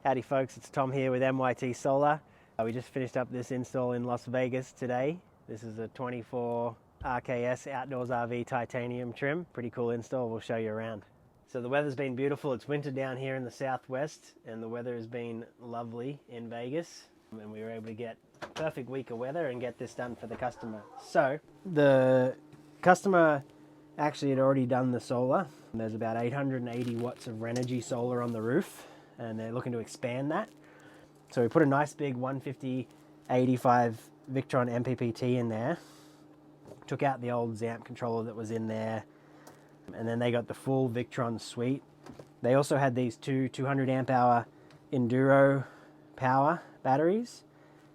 Howdy folks, it's Tom here with MYT Solar. We just finished up this install in Las Vegas today. This is a 24 RKS Outdoors RV titanium trim. Pretty cool install, we'll show you around. So the weather's been beautiful. It's winter down here in the southwest and the weather has been lovely in Vegas. And we were able to get a perfect week of weather and get this done for the customer. So the customer actually had already done the solar. There's about 880 watts of Energy solar on the roof and they're looking to expand that. So we put a nice big 150/85 Victron MPPT in there, took out the old ZAMP controller that was in there, and then they got the full Victron suite. They also had these two 200 amp hour Enduro power batteries,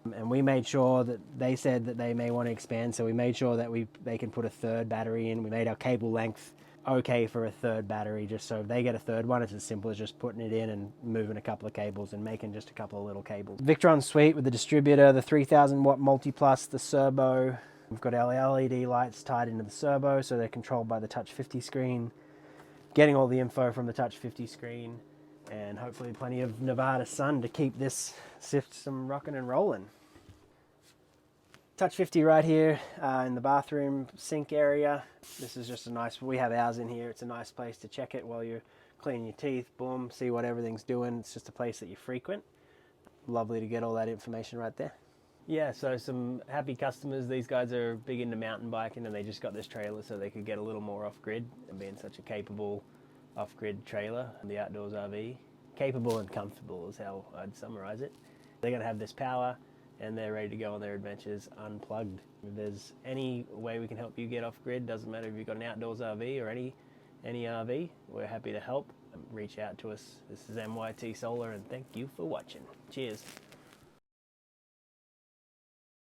and we made sure that they said that they may want to expand, so we made sure that they can put a third battery in. We made our cable length okay for a third battery, just so if they get a third one, it's as simple as just putting it in and moving a couple of cables and making just a couple of little cables. Victron suite with the distributor, the 3000 watt multi-plus, the servo. We've got our LED lights tied into the servo, so they're controlled by the Touch 50 screen. Getting all the info from the Touch 50 screen, and hopefully plenty of Nevada sun to keep this system rocking and rolling. Touch 50 right here in the bathroom sink area. This is just a nice, we have ours in here. It's a nice place to check it while you're cleaning your teeth, boom, see what everything's doing. It's just a place that you frequent. Lovely to get all that information right there. Yeah, so some happy customers. These guys are big into mountain biking and they just got this trailer so they could get a little more off-grid, and being such a capable off-grid trailer, the Outdoors RV. Capable and comfortable is how I'd summarize it. They're gonna have this power and they're ready to go on their adventures unplugged. If there's any way we can help you get off-grid, doesn't matter if you've got an outdoors RV or any RV, we're happy to help. Reach out to us. This is MYT Solar and thank you for watching. Cheers.